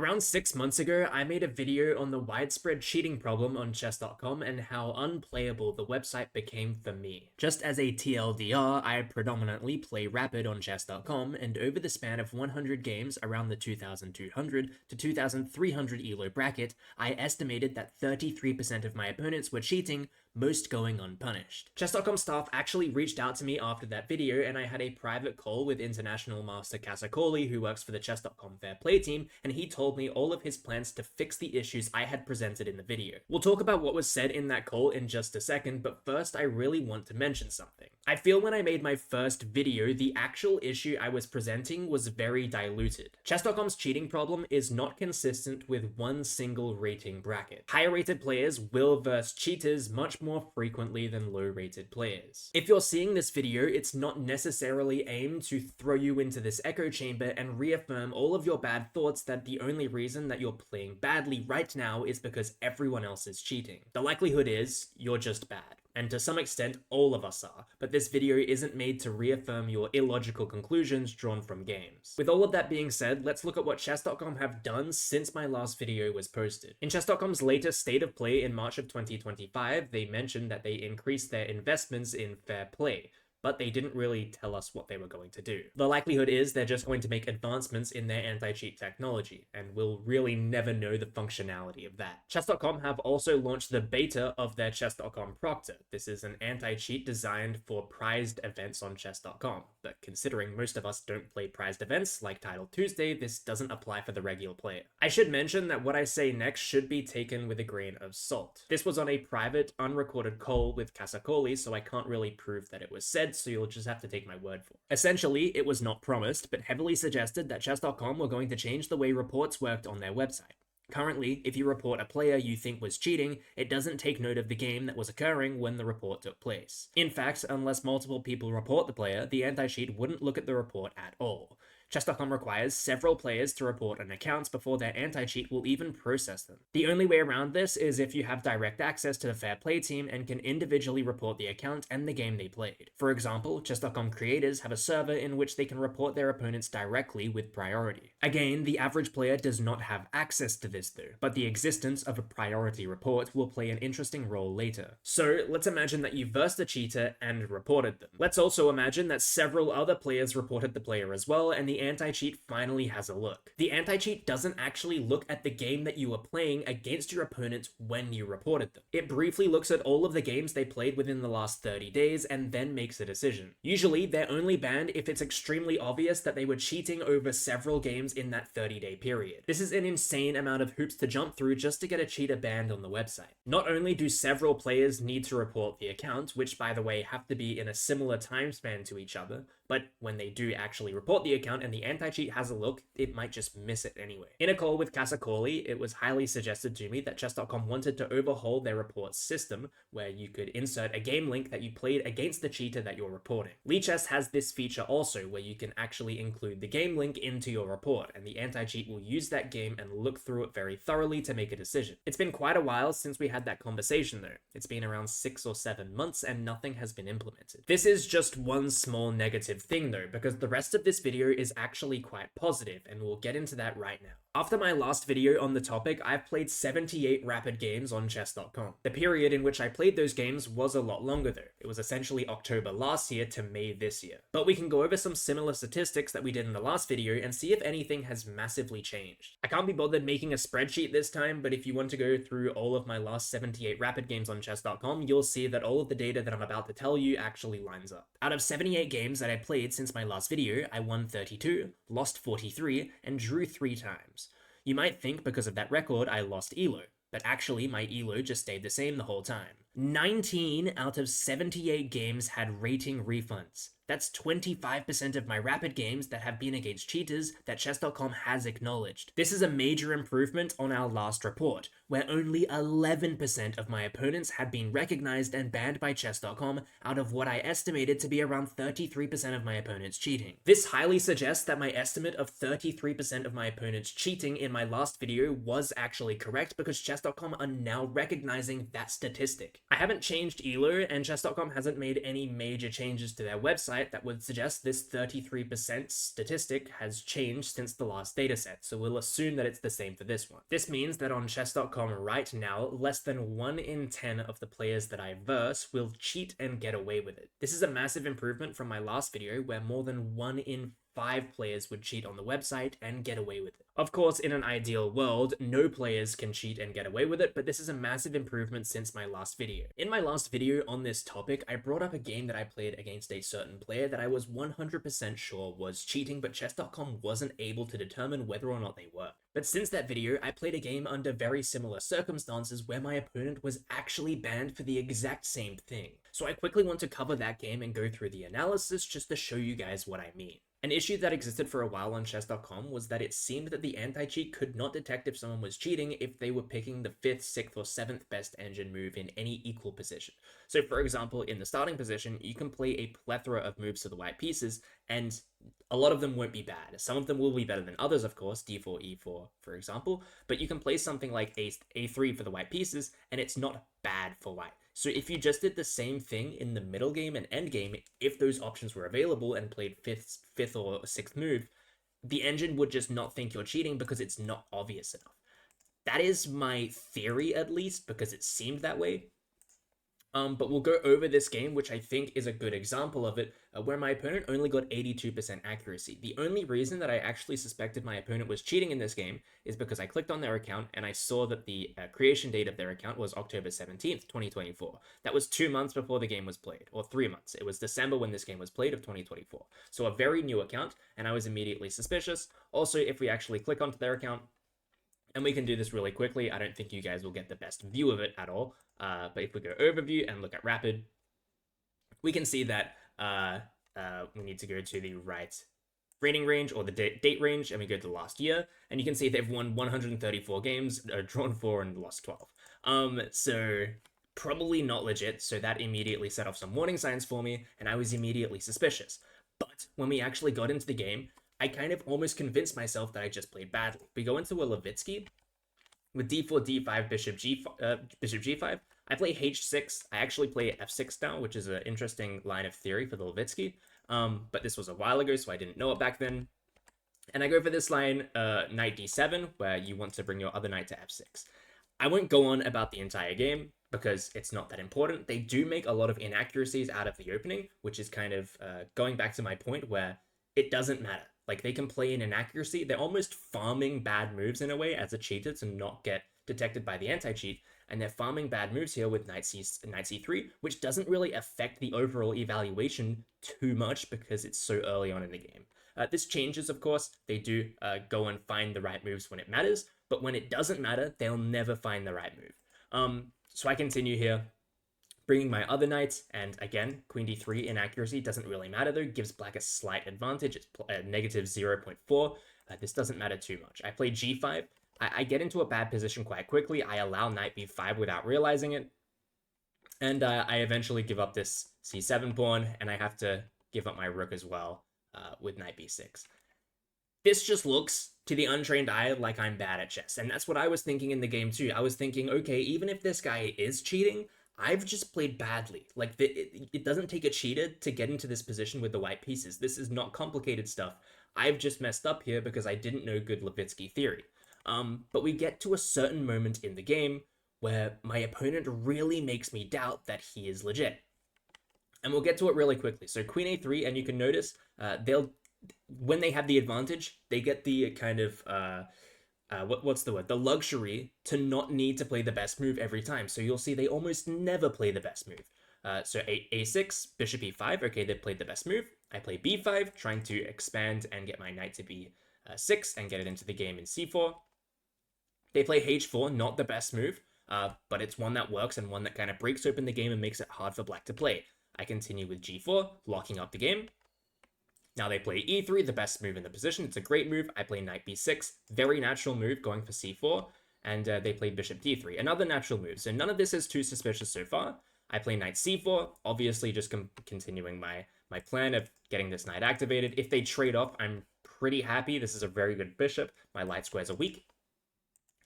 Around 6 months ago, I made a video on the widespread cheating problem on chess.com and how unplayable the website became for me. Just as a TLDR, I predominantly play Rapid on chess.com, and over the span of 100 games around the 2200 to 2300 ELO bracket, I estimated that 33% of my opponents were cheating, most going unpunished. Chess.com staff actually reached out to me after that video, and I had a private call with International Master Casacoli, who works for the chess.com Fair Play team, and he told me all of his plans to fix the issues I had presented in the video. We'll talk about what was said in that call in just a second, but first I really want to mention something. I feel when I made my first video, the actual issue I was presenting was very diluted. Chess.com's cheating problem is not consistent with one single rating bracket. Higher rated players will verse cheaters much more frequently than low rated players. If you're seeing this video, it's not necessarily aimed to throw you into this echo chamber and reaffirm all of your bad thoughts that the only reason that you're playing badly right now is because everyone else is cheating. The likelihood is you're just bad. And to some extent, all of us are, but this video isn't made to reaffirm your illogical conclusions drawn from games. With all of that being said, let's look at what chess.com have done since my last video was posted. In chess.com's latest state of play in March of 2025, they mentioned that they increased their investments in fair play, but they didn't really tell us what they were going to do. The likelihood is they're just going to make advancements in their anti-cheat technology, and we'll really never know the functionality of that. Chess.com have also launched the beta of their Chess.com Proctor. This is an anti-cheat designed for prized events on Chess.com, but considering most of us don't play prized events like Title Tuesday, this doesn't apply for the regular player. I should mention that what I say next should be taken with a grain of salt. This was on a private, unrecorded call with Casacoli, so I can't really prove that it was said, so you'll just have to take my word for it. Essentially, it was not promised, but heavily suggested that chess.com were going to change the way reports worked on their website. Currently, if you report a player you think was cheating, it doesn't take note of the game that was occurring when the report took place. In fact, unless multiple people report the player, the anti-cheat wouldn't look at the report at all. Chess.com requires several players to report an account before their anti-cheat will even process them. The only way around this is if you have direct access to the Fair Play team and can individually report the account and the game they played. For example, Chess.com creators have a server in which they can report their opponents directly with priority. Again, the average player does not have access to this though, but the existence of a priority report will play an interesting role later. So let's imagine that you versed a cheater and reported them. Let's also imagine that several other players reported the player as well, and the anti-cheat finally has a look. The anti-cheat doesn't actually look at the game that you were playing against your opponent when you reported them. It briefly looks at all of the games they played within the last 30 days and then makes a decision. Usually, they're only banned if it's extremely obvious that they were cheating over several games in that 30-day period. This is an insane amount of hoops to jump through just to get a cheater banned on the website. Not only do several players need to report the account, which by the way have to be in a similar time span to each other, but when they do actually report the account and the anti-cheat has a look, it might just miss it anyway. In a call with Casacoli, it was highly suggested to me that chess.com wanted to overhaul their reports system, where you could insert a game link that you played against the cheater that you're reporting. Lichess has this feature also, where you can actually include the game link into your report, and the anti-cheat will use that game and look through it very thoroughly to make a decision. It's been quite a while since we had that conversation though. It's been around 6 or 7 months and nothing has been implemented. This is just one small negative thing though, because the rest of this video is actually quite positive, and we'll get into that right now. After my last video on the topic, I've played 78 rapid games on chess.com. The period in which I played those games was a lot longer though. It was essentially October last year to May this year. But we can go over some similar statistics that we did in the last video and see if anything has massively changed. I can't be bothered making a spreadsheet this time, but if you want to go through all of my last 78 rapid games on chess.com, you'll see that all of the data that I'm about to tell you actually lines up. Out of 78 games that I played since my last video, I won 32, lost 43, and drew 3 times. You might think because of that record I lost ELO, but actually my ELO just stayed the same the whole time. 19 out of 78 games had rating refunds. That's 25% of my rapid games that have been against cheaters that chess.com has acknowledged. This is a major improvement on our last report, where only 11% of my opponents had been recognized and banned by chess.com out of what I estimated to be around 33% of my opponents cheating. This highly suggests that my estimate of 33% of my opponents cheating in my last video was actually correct, because chess.com are now recognizing that statistic. I haven't changed ELO, and chess.com hasn't made any major changes to their website website that would suggest this 33% statistic has changed since the last dataset, so we'll assume that it's the same for this one. This means that on chess.com right now, less than 1 in 10 of the players that I verse will cheat and get away with it. This is a massive improvement from my last video where more than 1 in 5 players would cheat on the website and get away with it. Of course, in an ideal world, no players can cheat and get away with it, but this is a massive improvement since my last video. In my last video on this topic, I brought up a game that I played against a certain player that I was 100% sure was cheating, but chess.com wasn't able to determine whether or not they were. But since that video, I played a game under very similar circumstances where my opponent was actually banned for the exact same thing. So I quickly want to cover that game and go through the analysis just to show you guys what I mean. An issue that existed for a while on chess.com was that it seemed that the anti-cheat could not detect if someone was cheating if they were picking the 5th, 6th, or 7th best engine move in any equal position. So for example, in the starting position, you can play a plethora of moves to the white pieces, and a lot of them won't be bad. Some of them will be better than others, of course, d4, e4, for example, but you can play something like a3 for the white pieces, and it's not bad for white. So if you just did the same thing in the middle game and end game, if those options were available and played 5th or 6th move, the engine would just not think you're cheating because it's not obvious enough. That is my theory, at least, because it seemed that way. But we'll go over this game, which I think is a good example of it, where my opponent only got 82% accuracy. The only reason that I actually suspected my opponent was cheating in this game is because I clicked on their account and I saw that the creation date of their account was October 17th, 2024. That was 2 months before the game was played, or 3 months. It was December when this game was played of 2024. So a very new account, and I was immediately suspicious. Also, if we actually click onto their account, and we can do this really quickly. I don't think you guys will get the best view of it at all. But if we go overview and look at rapid, we can see that we need to go to the right rating range or the date range, and we go to the last year, and you can see they've won 134 games, drawn 4 and lost 12. So probably not legit. So that immediately set off some warning signs for me, and I was immediately suspicious. But when we actually got into the game, I kind of almost convinced myself that I just played badly. We go into a Levitsky with d4, d5, bishop g5. I play h6. I actually play f6 now, which is an interesting line of theory for the Levitsky. But this was a while ago, so I didn't know it back then. And I go for this line, knight d7, where you want to bring your other knight to f6. I won't go on about the entire game because it's not that important. They do make a lot of inaccuracies out of the opening, which is kind of going back to my point where it doesn't matter. Like, they can play an inaccuracy. They're almost farming bad moves in a way as a cheater to not get detected by the anti-cheat. And they're farming bad moves here with knight c3, which doesn't really affect the overall evaluation too much because it's so early on in the game. This changes, of course. They do go and find the right moves when it matters, but when it doesn't matter, they'll never find the right move. So I continue here, bringing my other knight, and again, queen d3 inaccuracy doesn't really matter though, gives black a slight advantage. It's negative 0.4. This doesn't matter too much. I play g5. I get into a bad position quite quickly. I allow knight b5 without realizing it, and I eventually give up this c7 pawn, and I have to give up my rook as well with knight b6. This just looks, to the untrained eye, like I'm bad at chess, and that's what I was thinking in the game too. I was thinking, okay, even if this guy is cheating, I've just played badly. Like, it doesn't take a cheater to get into this position with the white pieces. This is not complicated stuff. I've just messed up here because I didn't know good Levitsky theory. But we get to a certain moment in the game where my opponent really makes me doubt that he is legit. And we'll get to it really quickly. So queen a3, and you can notice when they have the advantage, they get the kind of what's the word? The luxury to not need to play the best move every time. So you'll see they almost never play the best move. So a6, bishop e5. Okay, they played the best move. I play b5, trying to expand and get my knight to b6 and get it into the game in c4. They play h4, not the best move, but it's one that works and one that kind of breaks open the game and makes it hard for black to play. I continue with g4, locking up the game. Now they play e3, the best move in the position. It's a great move. I play knight b6, very natural move, going for c4, and they play bishop d3, another natural move. So none of this is too suspicious so far. I play knight c4, obviously just continuing my plan of getting this knight activated. If they trade off, I'm pretty happy. This is a very good bishop. My light squares are weak.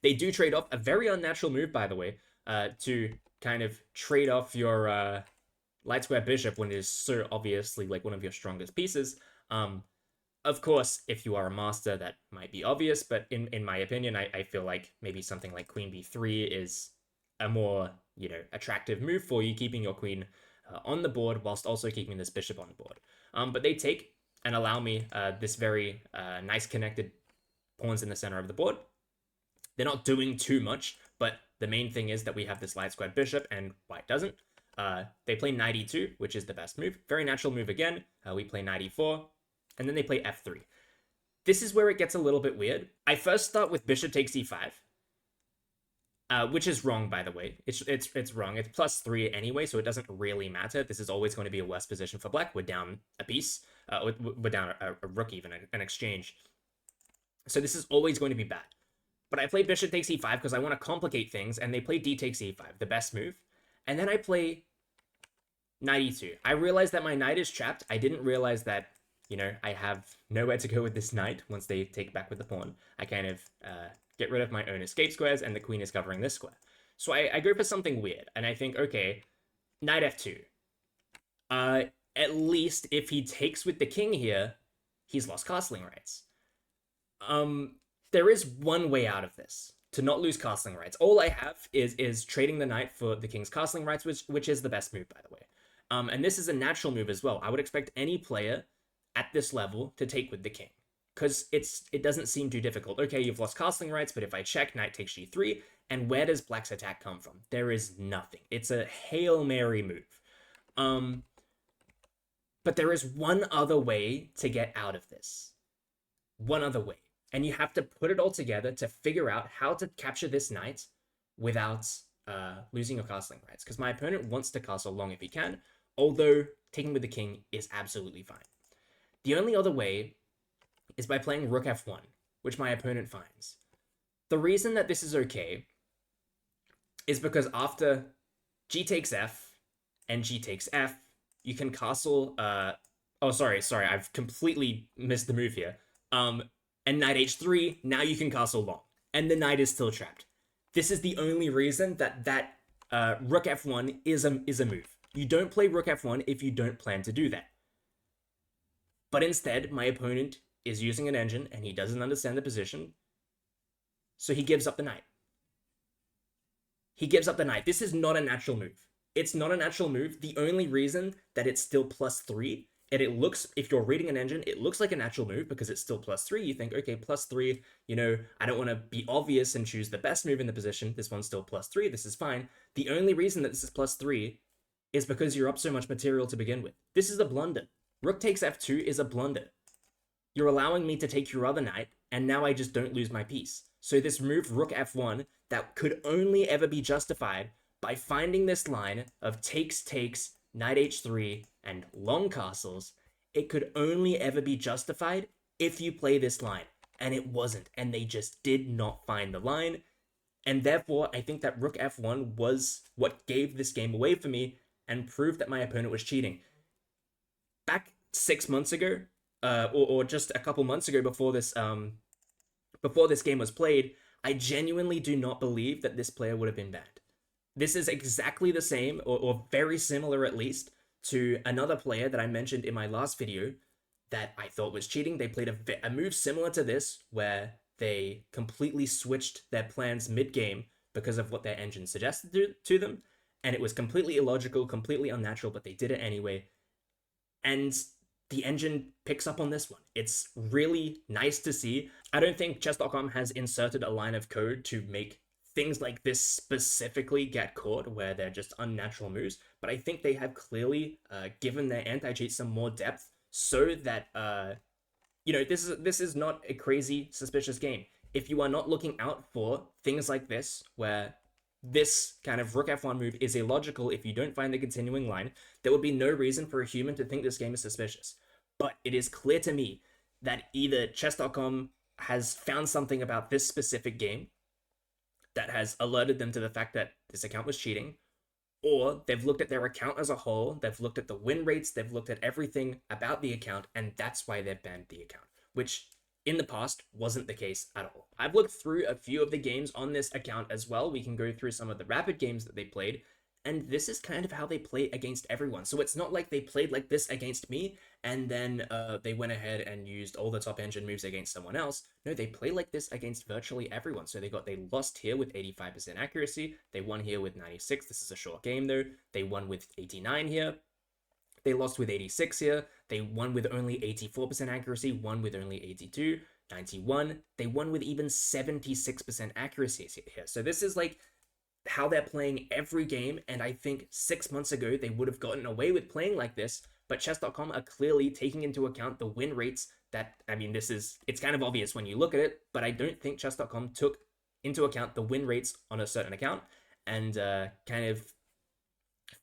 They do trade off, a very unnatural move, by the way, to kind of trade off your light square bishop when it is so obviously like one of your strongest pieces. Of course, if you are a master, that might be obvious, but in my opinion, I feel like maybe something like queen b3 is a more, attractive move for you, keeping your queen on the board whilst also keeping this bishop on the board. But they take and allow me this very nice connected pawns in the center of the board. They're not doing too much, but the main thing is that we have this light squared bishop and white doesn't. They play knight e2, which is the best move. Very natural move again. We play knight e4, and then they play f3. This is where it gets a little bit weird. I first start with bishop takes e5, which is wrong, by the way. It's wrong. It's +3 anyway, so it doesn't really matter. This is always going to be a worse position for black. We're down a piece. We're down a rook even, an exchange. So this is always going to be bad. But I play bishop takes e5 because I want to complicate things, and they play d takes e5, the best move. And then I play knight e2. I realize that my knight is trapped. I didn't realize that, I have nowhere to go with this knight once they take back with the pawn. I kind of get rid of my own escape squares, and the queen is covering this square. So I go for something weird, and I think, okay, knight f2. At least if he takes with the king here, he's lost castling rights. There is one way out of this, to not lose castling rights. All I have is trading the knight for the king's castling rights, which is the best move, by the way. And this is a natural move as well. I would expect any player at this level to take with the king, because it doesn't seem too difficult. Okay, you've lost castling rights, but if I check, knight takes g3, and where does black's attack come from? There is nothing. It's a Hail Mary move. But there is one other way to get out of this. One other way. And you have to put it all together to figure out how to capture this knight without losing your castling rights. Because my opponent wants to castle long if he can, although taking with the king is absolutely fine. The only other way is by playing rook f1, which my opponent finds. The reason that this is okay is because after g takes f and g takes f, you can castle... sorry, I've completely missed the move here. And knight h3, now you can castle long. And the knight is still trapped. This is the only reason that rook f1 is a move. You don't play rook f1 if you don't plan to do that. But instead, my opponent is using an engine, and he doesn't understand the position, so he gives up the knight. He gives up the knight. This is not a natural move. It's not a natural move. The only reason that it's still +3, and it looks, if you're reading an engine, it looks like a natural move because it's still +3. You think, okay, +3, I don't want to be obvious and choose the best move in the position. This one's still +3. This is fine. The only reason that this is +3 is because you're up so much material to begin with. This is a blunder. Rook takes f2 is a blunder. You're allowing me to take your other knight, and now I just don't lose my piece. So this move, rook f1, that could only ever be justified by finding this line of takes, knight h3, and long castles, it could only ever be justified if you play this line. And it wasn't, and they just did not find the line. And therefore, I think that rook f1 was what gave this game away for me and proved that my opponent was cheating. Back 6 months ago, or just a couple months ago before this game was played, I genuinely do not believe that this player would have been banned. This is exactly the same, or very similar at least, to another player that I mentioned in my last video that I thought was cheating. They played a move similar to this, where they completely switched their plans mid-game because of what their engine suggested to them, and it was completely illogical, completely unnatural, but they did it anyway. And the engine picks up on this one. It's really nice to see. I don't think chess.com has inserted a line of code to make things like this specifically get caught where they're just unnatural moves, but I think they have clearly given their anti-cheat some more depth so that, this is not a crazy, suspicious game. If you are not looking out for things like this, where this kind of rook f1 move is illogical if you don't find the continuing line, there would be no reason for a human to think this game is suspicious. But it is clear to me that either chess.com has found something about this specific game that has alerted them to the fact that this account was cheating, or they've looked at their account as a whole, they've looked at the win rates, they've looked at everything about the account, and that's why they've banned the account, which in the past wasn't the case at all. I've looked through a few of the games on this account as well. We can go through some of the rapid games that they played, And this is kind of how they play against everyone. So it's not like they played like this against me and then they went ahead and used all the top engine moves against someone else. No, they play like this against virtually everyone. So they lost here with 85% accuracy. They won here with 96. This is a short game though. They won with 89 here. They lost with 86 here. They won with only 84% accuracy, won with only 82, 91. They won with even 76% accuracy here. So this is like how they're playing every game, and I think 6 months ago they would have gotten away with playing like this, but chess.com are clearly taking into account the win rates that, I mean, it's kind of obvious when you look at it, but I don't think chess.com took into account the win rates on a certain account and kind of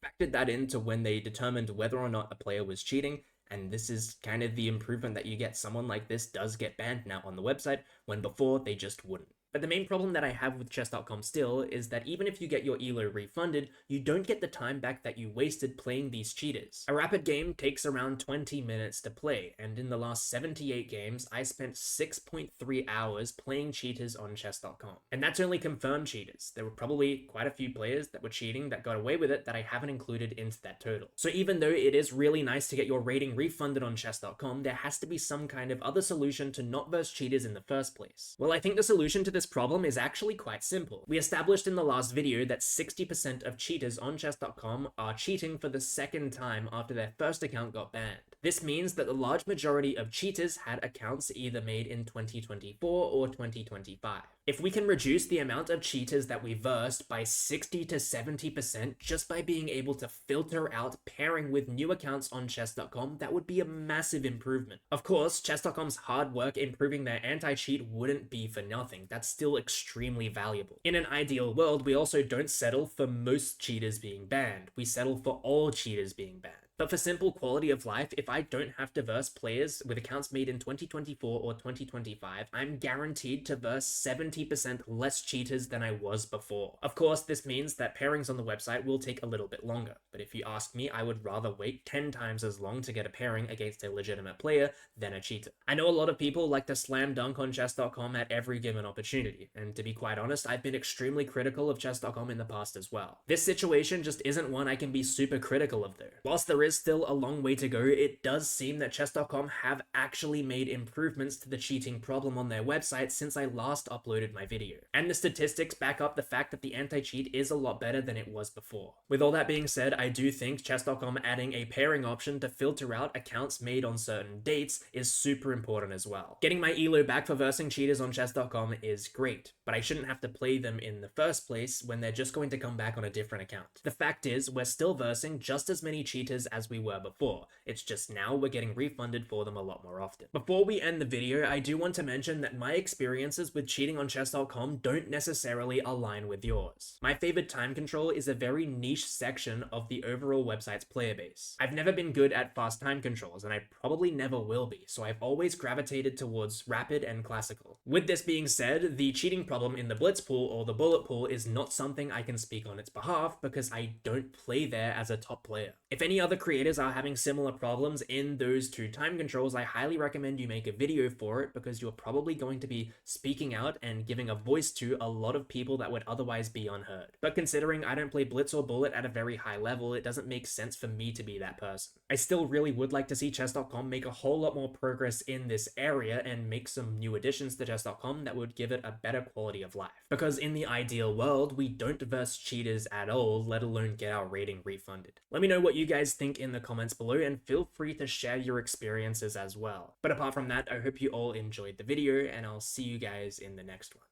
factored that into when they determined whether or not a player was cheating. And this is kind of the improvement that you get. Someone like this does get banned now on the website, when before they just wouldn't. But the main problem that I have with chess.com still is that even if you get your elo refunded, you don't get the time back that you wasted playing these cheaters. A rapid game takes around 20 minutes to play, and in the last 78 games, I spent 6.3 hours playing cheaters on chess.com. And that's only confirmed cheaters. There were probably quite a few players that were cheating that got away with it that I haven't included into that total. So even though it is really nice to get your rating refunded on chess.com, there has to be some kind of other solution to not verse cheaters in the first place. Well, I think the solution to this problem is actually quite simple. We established in the last video that 60% of cheaters on chess.com are cheating for the second time after their first account got banned. This means that the large majority of cheaters had accounts either made in 2024 or 2025. If we can reduce the amount of cheaters that we versed by 60 to 70% just by being able to filter out pairing with new accounts on chess.com, that would be a massive improvement. Of course, chess.com's hard work improving their anti-cheat wouldn't be for nothing. That's still extremely valuable. In an ideal world, we also don't settle for most cheaters being banned. We settle for all cheaters being banned. But for simple quality of life, if I don't have to verse players with accounts made in 2024 or 2025, I'm guaranteed to verse 70% less cheaters than I was before. Of course, this means that pairings on the website will take a little bit longer, but if you ask me, I would rather wait 10 times as long to get a pairing against a legitimate player than a cheater. I know a lot of people like to slam dunk on chess.com at every given opportunity, and to be quite honest, I've been extremely critical of chess.com in the past as well. This situation just isn't one I can be super critical of though. Whilst there is still a long way to go, it does seem that chess.com have actually made improvements to the cheating problem on their website since I last uploaded my video. And the statistics back up the fact that the anti-cheat is a lot better than it was before. With all that being said, I do think chess.com adding a pairing option to filter out accounts made on certain dates is super important as well. Getting my elo back for versing cheaters on chess.com is great, but I shouldn't have to play them in the first place when they're just going to come back on a different account. The fact is, we're still versing just as many cheaters as we were before. It's just now we're getting refunded for them a lot more often. Before we end the video, I do want to mention that my experiences with cheating on chess.com don't necessarily align with yours. My favorite time control is a very niche section of the overall website's player base. I've never been good at fast time controls, and I probably never will be, so I've always gravitated towards rapid and classical. With this being said, the cheating problem in the blitz pool or the bullet pool is not something I can speak on its behalf because I don't play there as a top player. If any other creators are having similar problems in those two time controls, I highly recommend you make a video for it because you're probably going to be speaking out and giving a voice to a lot of people that would otherwise be unheard. But considering I don't play blitz or bullet at a very high level, it doesn't make sense for me to be that person. I still really would like to see chess.com make a whole lot more progress in this area and make some new additions to chess.com that would give it a better quality of life. Because in the ideal world, we don't verse cheaters at all, let alone get our rating refunded. Let me know what you guys think in the comments below and feel free to share your experiences as well. But apart from that, I hope you all enjoyed the video and I'll see you guys in the next one.